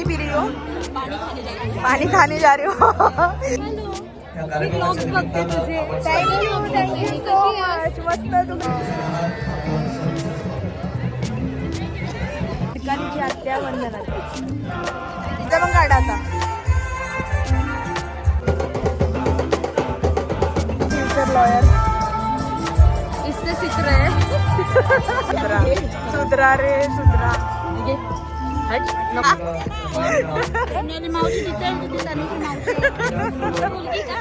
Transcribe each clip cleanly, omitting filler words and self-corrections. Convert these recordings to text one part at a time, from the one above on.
P रही हो? पानी खाने जा रही हो? ब्लॉग्स बघते तुझे. Thank you so much. मस्त तुम्ही ठिकाणीची आत्या वंदना तिथे पण काढा आता. फ्युचर लॉयर इससे सीख रहे हैं. सुधरा रे सुधरा. मेरी मावशी तिथे तनुची मावशी मुलगी का.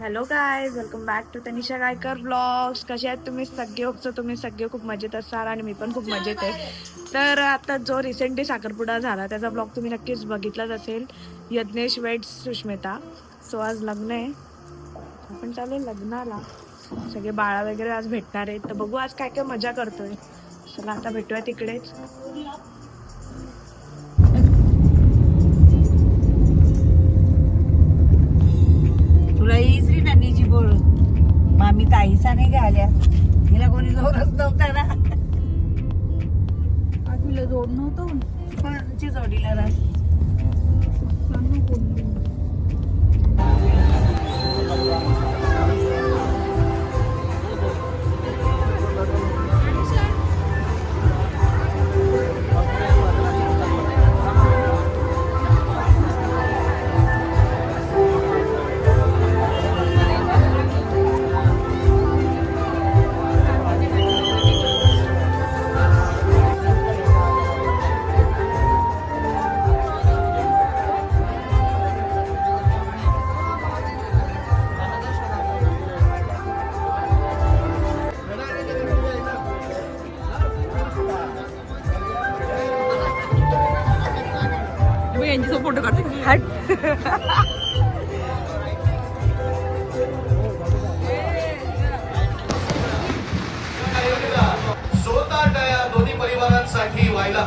Hello guys, welcome back to Tanisha Gaikar blogs. कसे आहेत तुम्ही सगळे? होपसो तुम्ही सगळे खूप मजेत असाल आणि मी पण खूप मजेत आहे. तर आता जो रिसेंटली साखरपुडा झाला त्याचा ब्लॉग तुम्ही नक्कीच बघितलाच असेल. यज्ञेश वेड्स सुष्मिता. सो आज लग्न आहे, आपण चालू लग्नाला. सगळे बाळा वगैरे आज भेटणार आहेत, तर बघू आज काय काय मजा करतोय. चला आता भेटूया तिकडेच. तुला श्री नानीची बोल मामी ताईसा नाही आल्या. हिला कोणी जोरच नव्हता ना. तुला जोड नव्हतं कोणाची जोडीला राह. फोटो काढते. हट. जोरदार टाळ्या दोन्ही परिवारांसाठी व्हायला.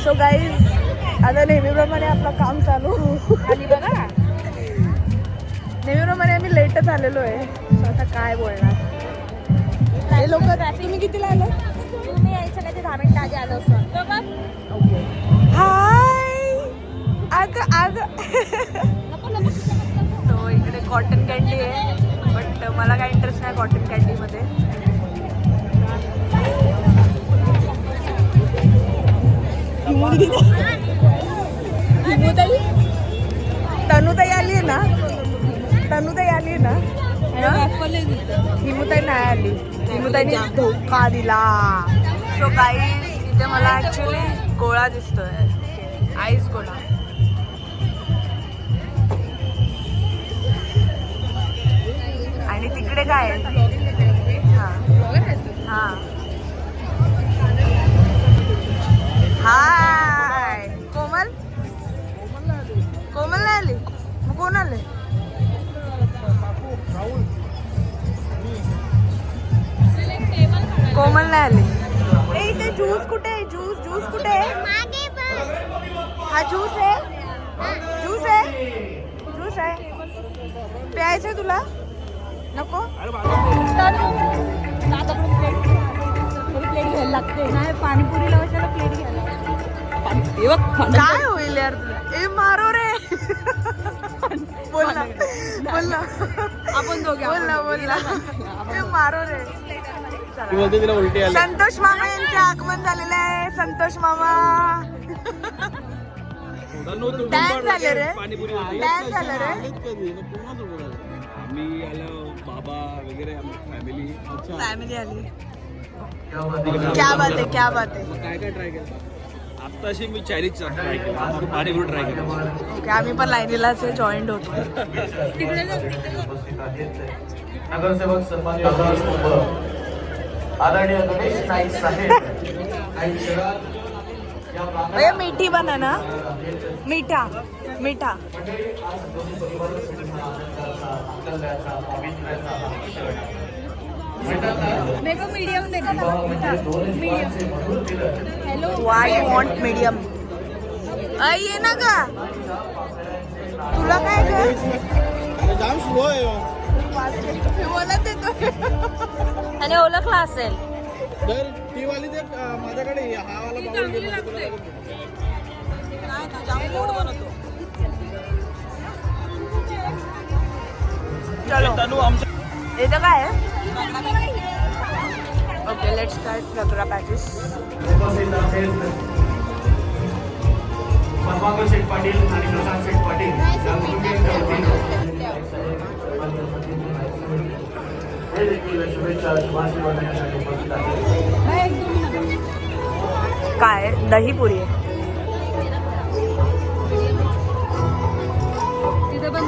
सो गाईज, आता नेहमीप्रमाणे आपलं काम चालू. आणि बघा नेहमीप्रमाणे आम्ही लेटच आलेलो आहे. सो आता काय बोलणार. हे लोक तुम्ही कितीला आलो? तुम्ही यायच्या काय ते 10 मिनिटं आधी आलो असं. ओके. हाय. अग अग. सो इकडे कॉटन कॅन्डी आहे, बट मला काय इंटरेस्ट नाही कॉटन कॅन्डीमध्ये. तनुताई आली आहे ना? तनुताई आली आहे ना? हिमुताई नाही आली. हिमुताईने धोका दिला. सो गाईज, इथे मला ऍक्च्युली गोळा दिसतोय, आईस गोळा. आणि तिकडे काय आहे? हा. हाय कोमल. कोमल नाही आली, मग कोण आले? कोमल नाही आली. ए इथे ज्यूस कुठे आहे? ज्यूस कुठे आहे? हा ज्यूस आहे. ज्यूस आहे प्यायचंय तुला? नको. प्लेट घ्यायला लागते. नाही पाणीपुरीला कशाला प्लेट घ्यायला. काय होईल यार तुला? ए मारो रे. बोल ना आपण दोघे बोल ना. ए मारो रे. तिला उलटी आली. संतोष मामा यांचे आगमन झालेले आहे. संतोष मामा टॅन झाले रे टॅन झालं रे आम्ही आलो बाबा वगैरे फॅमिली फॅमिली आली क्या बात आहे क्या बात आहे काय काय ट्राय केलं आत्ताशी मी चायनीज ट्राय केला पाणीपुरी ट्राय केला ओके आम्ही पण लाईनीलाच जॉईंट होतो नगरसेवक सन्मान्य आमदार स्तंभ आदरणीय गणेश नाईक साहेब काही क्षणात या भैया मीठी बना ना मीठा मीठा मंडळी आज दोन्ही परिवारासाठी हा आनंदाचा आनंदाचा पवित्राचा हा क्षण मेरे को मीडियम देखा विवाह म्हणजे दोन जीवांचे मधुर मिलन hello why you want medium ये ना का तुला काय ग जाम स्लो आहे मला देतो त्याने ओळखला असेल तर ती वाली ते माझ्याकडे हा वाला बाउल चलो तनु आमच्या इथं काय आहे okay let's start ragda patties उपस्थित आहेत पद्माकर शेठ पाटील आणि प्रशांत शेठ पाटील या कुटुंबियांच्या वतीनं हे देखील शुभेच्छा शुभाशय वाटण्यासाठी उपस्थित आहेत काय दहीपुरी आहे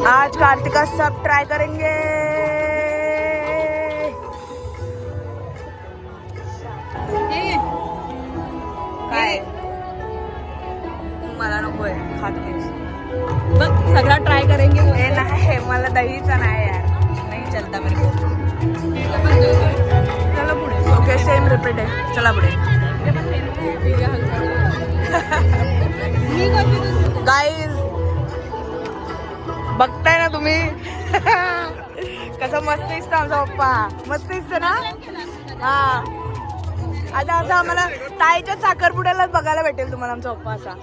आज कार्तिका सब ट्राई करेंगे काय मला नको आहे खात प्लीज बघ सगळा ट्राय करेंगे हे नाही मला दहीचा नाही यार नाही चलता मेरे को चला पुढे ओके सेम रिपीट आहे चला पुढे गाईज बघताय ना तुम्ही कसं मस्त दिसतं आमचा पप्पा मस्त दिसतं ना हा आता असं आम्हाला ताईच्या साखरपुड्यालाच बघायला भेटेल तुम्हाला आमचा पप्पा असा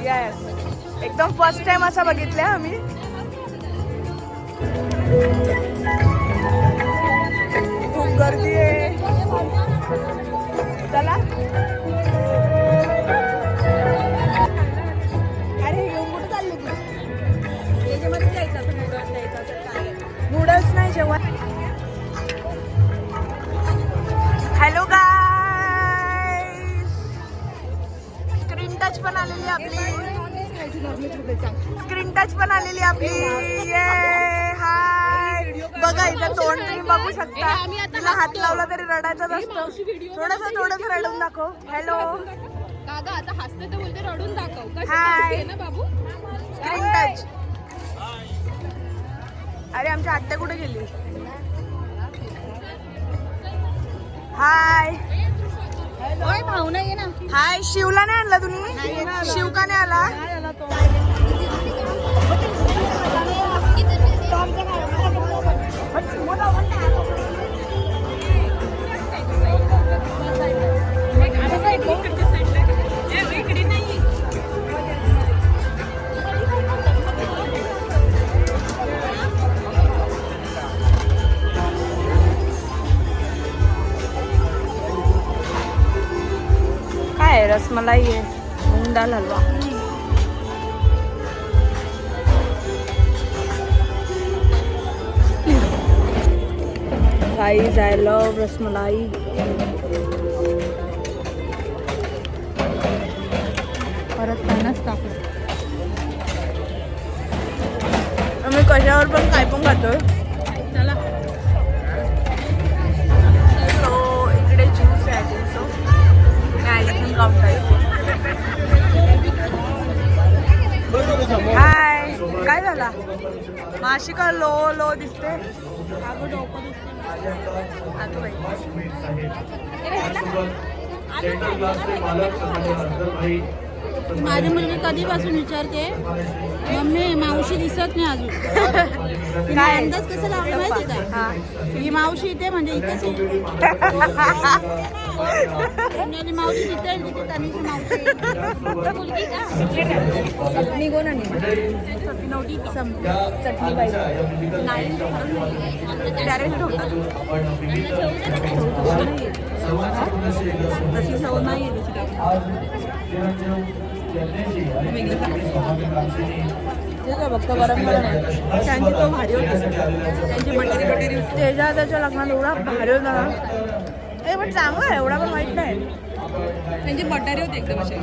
येस एकदम फर्स्ट टाइम असा बघितलंय आम्ही खूप गर्दी आहे चला अरे येऊन कुठं चालली तू याच्यामध्ये जायचं असं नूडल्स द्यायचं असं काय नूडल्स नाही जेवण हॅलो गाईज स्क्रीन टच पण आलेली आपली स्क्रीन टच पण आलेली आपली ये हाय बघा इथं तोंड तुम्ही बघू शकता तिला हात लावला तरी रडायचं असतं थोडस रडून दाखव हॅलो दादा आता हसते तर बोलते रडून दाखव हाय ना बाबू स्क्रीन टच अरे आमच्या आत्या कुठे गेली हाय ओय भावना ये ना हाय शिवला नाही आणला तुम्ही शिव का नाही आला काय आहे? रसमलाई आहे मूग दाल हलवा गाइस आई लव रसमलाई परत पाण्याच टाकलं आम्ही कशावर पण काय पण खातो चला सो इकडे ज्यूस आहे सो मी आईस्क्रीम काउंटर आहे हाय काय झाला माशी का लो लो दिसते अगं डोकं अगं बाई सेंट्रल क्लासचे मालक सन्माननीय अफजल भाई माझी मुलगी कधीपासून विचारते मम्मी मावशी दिसत नाही अजून काय अंदाज कसं लावला माहिती का हा ही मावशी इथे म्हणजे इथेच आहे. पुण्याची मावशी तिथे आहे, तिथे तनीची मावशी मुलगी का चटणी कोण आणि चटणी नव्हती का? चटणी पाहिजे नाही डायरेक्ट होतं आपण विविध सर्वांचे पुनश्च एकदा तशी सवय नाही आहे तशी टाकून. आज निरंजन फक्त गरम गरम आहे. त्यांची तो भारी होता. त्यांची बटेरी त्याच्या लग्नात एवढा भारी होता ना. हे पण चांगलं आहे, एवढा पण वाईट नाही. त्यांची बटारी होती एकदम अशी.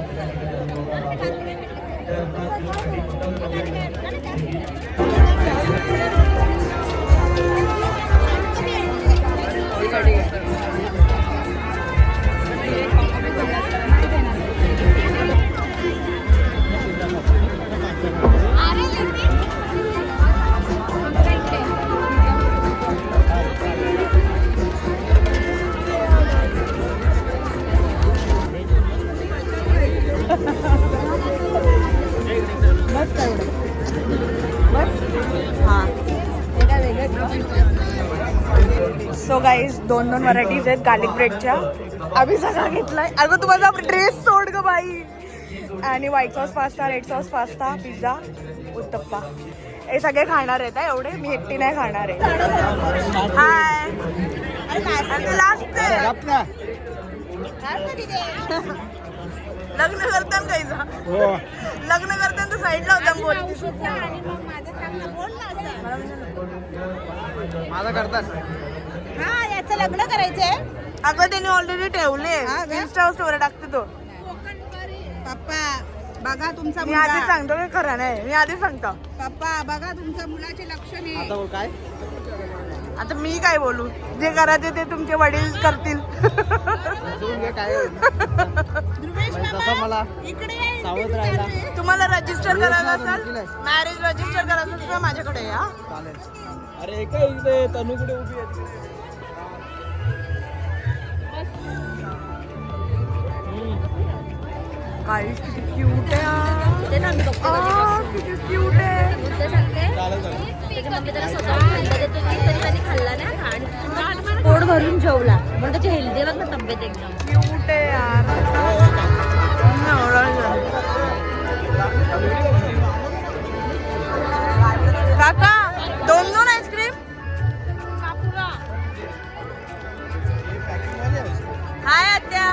सो गाईज 2 व्हरायटीज आहेत गार्लिक ब्रेडच्या. आम्ही सगळा घेतलाय. अगं तुम्हाला ड्रेस सोड ग बाई. आणि white sauce pasta, red sauce pasta, pizza, uttappa हे सगळे खाणार आहेत. एवढे मी एकटी नाही खाणार आहे. हाय लास्ट लग्न करताना काहीचा लग्न करताना साईडला होता बोल. माझा करतात. हा याचं लग्न करायचंय. अगं त्याने ऑलरेडी ठेवले. इंस्टा स्टोरी टाकते तो. पप्पा बघा तुमचा मी आधी सांगतो की खरं नाही. मी आधी सांगतो. पप्पा बघा तुमच्या मुलाचे लक्षणे. आता काय आता मी काय बोलू. जे करायचे ते तुमचे वडील करतील. काय तसं मला इकडे सावध राहायला तुम्हाला रजिस्टर करायचं असेल, मॅरेज रजिस्टर करायचं असेल तर माझ्याकडे या. चालेल. अरे काय इकडे तनू कुठे उभी आहे. गाईस किती क्यूट आहे. किती क्यूट आहे. पोट भरून जेवला म्हणून त्याची हेल्दी बघ ना तब्येत एकदम. क्यूट आहे यार. काका 2 आईस्क्रीम. हाय आत्या,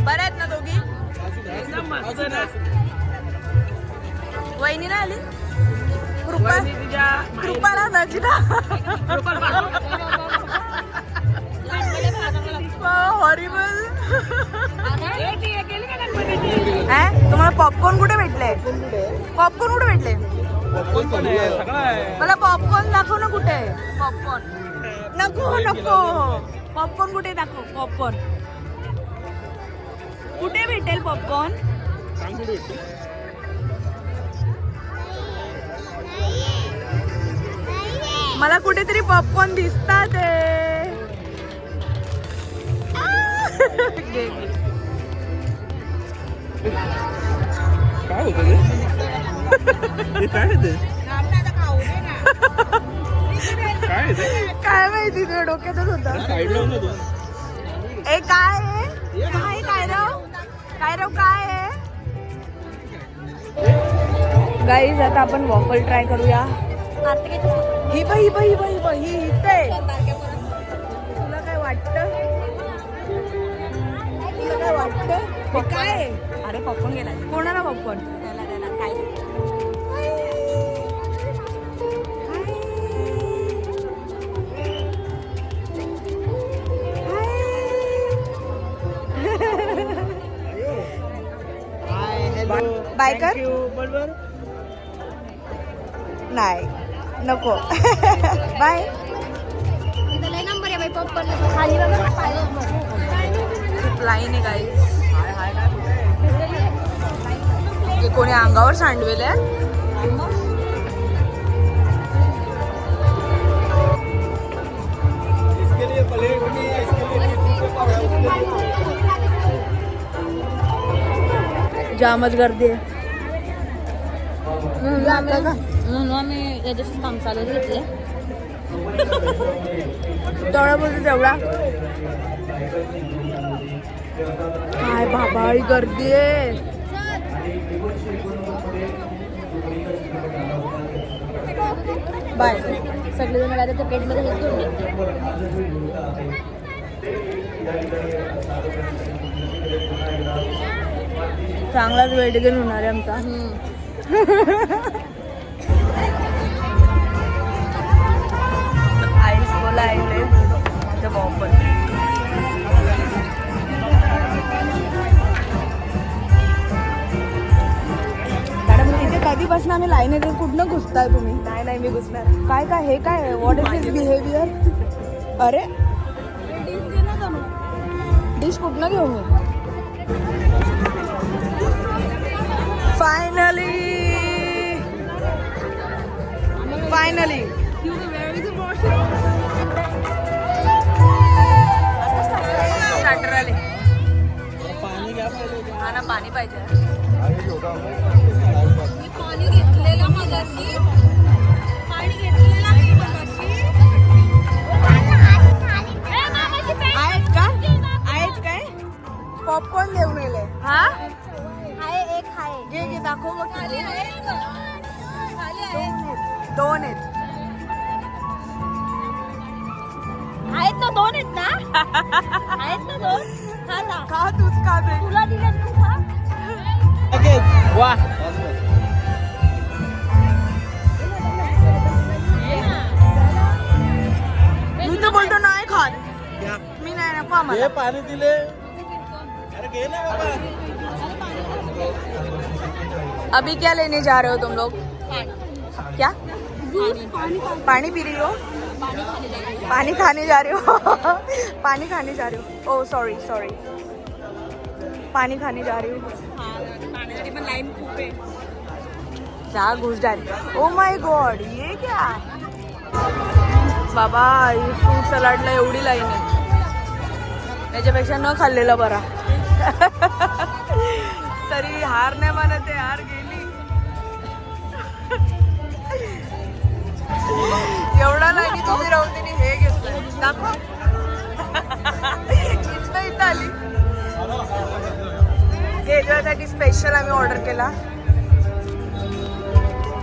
बऱ्या आहेत ना दोघी. वहिनी ना आली. कृपाला जायची ना. हॉरिबल. तुम्हाला पॉपकॉर्न कुठे भेटले. पॉपकॉर्न कुठे भेटले. मला पॉपकॉर्न दाखव ना. कुठे पॉपकॉर्न. नको नको. पॉपकॉर्न कुठे दाखव. पॉपकॉर्न कुठे भेटेल. पॉपकॉर्न मला कुठेतरी पॉपकॉर्न दिसतात. काय होतं ते काय ते काय काय माहिती तुझ्या डोक्यातच होतं. साईड लावून तू. ए काय आहे. काय राव काय आहे. गाईज आता आपण वॉफल ट्राय करूया. ही बाई इथे. तुला काय वाटतं. हे काय आहे. अरे पॉपकॉर्न गेला. कोणाला पॉपकॉर्न. काय बाय कर. नाही नको. बाय. नंबर आहे बाई पॉपकॉर्न खाली लाईन आहे गाईज. कोणी अंगावर सांडवेले. जामच गर्दी आहे. म्हणून आम्ही याच्याशी काम चालू घेतले. तेवढा बोलतो तेवढा. काय बाबा ही गर्दी आहे. बाय. सगळेजण मिळाले तर पेटमध्ये हेच घेऊन घेतले. चांगलाच वेट गेन होणार आहे आमचा. आईस बोला आईले बॉम्बर. मॅडम इथे कधीपासून आम्ही लाईन येते, कुठनं घुसताय तुम्ही? नाही मी घुसणार. काय काय हे काय व्हॉट इज दिस बिहेवियर? अरे डिश कुठनं घेऊ मी? फायनली स्टार्टर आले. हा ना, पाणी पाहिजे. पाणी घेतलेलं मगाशी, पाणी घेतलेलं मी मगाशी. आहेत काय? पॉपकॉर्न घेऊन गेले. हा हाय एक हाय घे दाखव मग. खाली आहे दोन आहेत. आहेत ना, दोन आहेत ना. आहेत ना दोन. खा ना. का तूच का दे? तुला दिले तू खा. वा मी तर बोलतो नाही खात. मी नाही नको आम्हाला. पाणी दिले. अरे घे ना बाबा. अभी क्या लेने जा रहे हो तुम लोग? क्या? पानी पी रही हो? पानी खाने जा रहे हो? पानी खाने जा रहे हो? ओह सॉरी पानी खाने जा रही हो. जा घुस डाली. ओ माय गॉड, ये क्या बाबा, फ्रूट सलाडला एवढी लाईन आहे. त्याच्यापेक्षा न खाल्लेला बरा. तरी हार नाही म्हणत आहे, हार गेली. एवढा नाही तुम्ही राहून त्यांनी हे घेतलं. दाखव. इथं आली. गेल्यासाठी स्पेशल आम्ही ऑर्डर केला.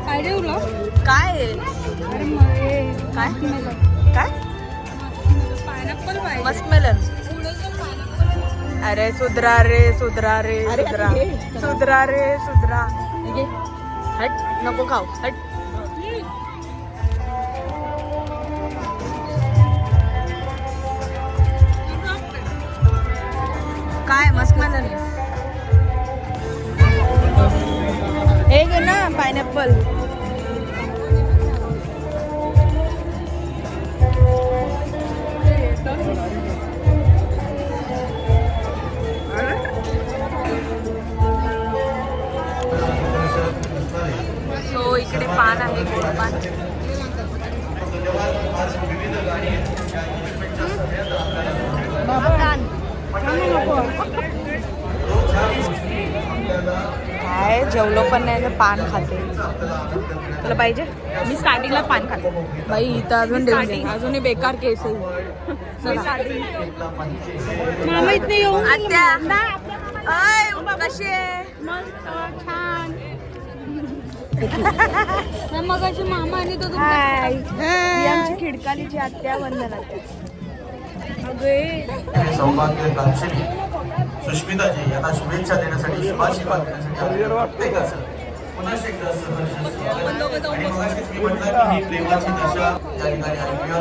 काय ठेवलं? काय आहे? काय काय? पायनॅपल पाहिजे. मस्कमेलन. अरे सुधरा रे सुधरा. हट नको खाऊ, हट. काय मस्कमेलन आहे? हे घे ना पायनॅपल. सो इकडे पान आहे, गोड पान. काय जेवलो पण नाही, पान खाते. तुला पाहिजे? मी स्टार्टिंगला पान खाते. बाई इथं अजून अजूनही बेकार केस आहे. मामा इथे येऊन आत्या कशी आहे? मस्त छान. मगाशी मामा आणि तो हाय, ही आमची खिडकालीची आत्या. वंदना. सौभाग्यकांक्षिणी सुष्मिताजी यांना शुभेच्छा देण्यासाठी शुभाशीर्वाद देण्यासाठी प्रत्येकाचं पुन्हा एकदा सहर्ष स्वागत. आणि मगाशीच मी म्हटलं की ही प्रेमाची दशा या ठिकाणी ऐकूया.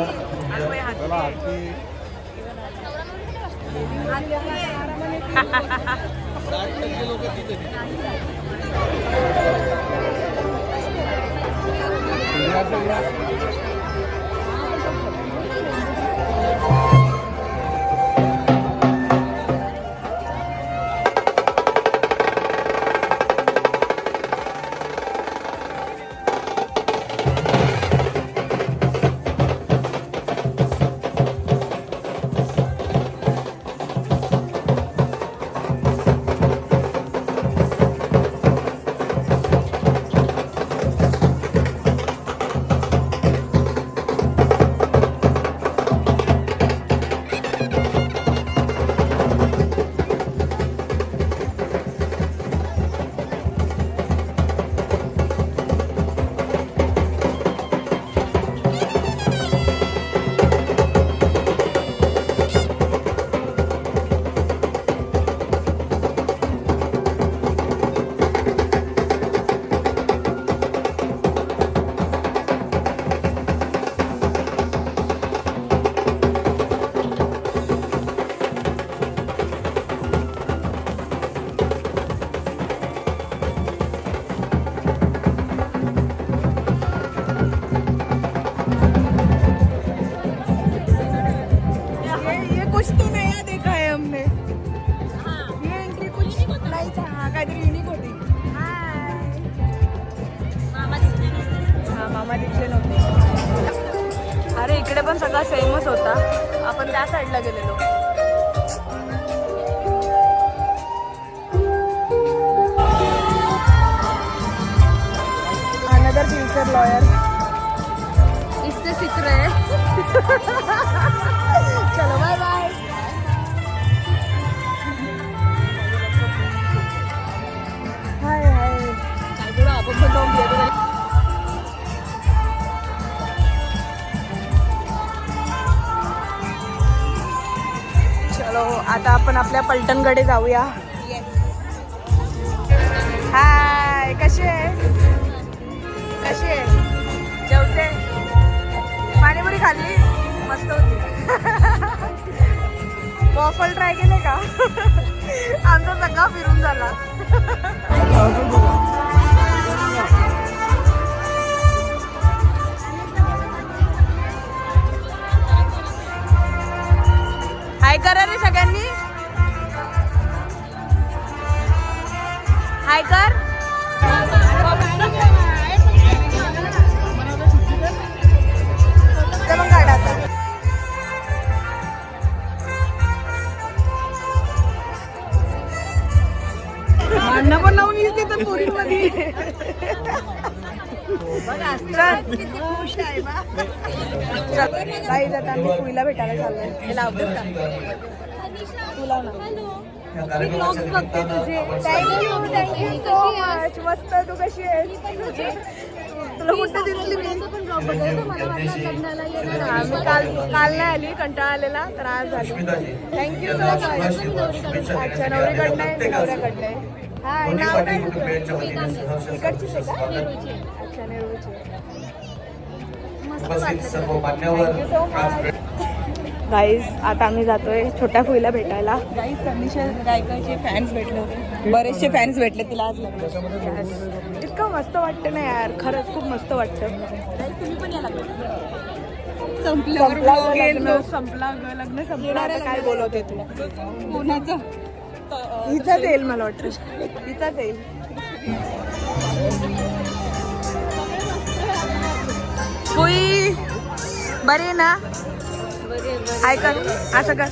मामा दिसले नव्हते. अरे इकडे पण सगळा सेमच होता, आपण त्या साईडला गेलेलो. अनदर फ्युचर लॉयर इससे सीख रहे हैं. चलो बाय बाय. हाय हाय काय बोला आपण पण जाऊन भेटू. चलो आता आपण आपल्या पलटणकडे जाऊया. हाय कशी आहे, कशी आहे, जेवते, पाणीपुरी खाल्ली, मस्त होती. वॉफल ट्राय केले का? आमचा सगळा फिरून झाला. हाय करा रे सगळ्यांनी, हाय कर. मग काढा आता. भांडणं पण लावून येते तर पोरींमध्ये. काही आता आम्ही पुईला भेटायला चाललोय. हे लावतेस का तुला ना? ब्लॉग्स बघते तुझे. Thank you so much. मस्त. तू कशी आहेस? तुला कुठं दिसली मी? मी काल नाही आली, कंटाळा आलेला तर आज आली. Thank you so much. अच्छा नवरीकडनं आहे, नवऱ्याकडनं आहे. हा नाव काय तुझं? इकडचीच आहे का? अच्छा नेरूळची. Thank you so much. गाईज आता आम्ही जातोय छोट्या फुईला भेटायला. गाईज तनिषा गायकरचे फॅन्स भेटले होते, बरेचसे फॅन्स भेटले तिला आज लग्न. इतकं मस्त वाटतं ना यार, खरंच खूप मस्त वाटतं. तुम्ही पण याला संपला लग्न संपणार आता काय बोलवते तू? कोणाचं? हिचाच येईल मला वाटतं, हिचाच येईल. फुई बरी आहे ना? हाय कर, असं कर.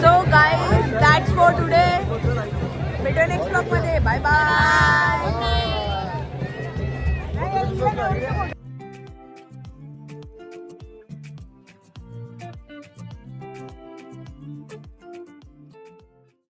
So guys, that's for today. भेटू नेक्स्ट ब्लॉग मध्ये. Bye bye.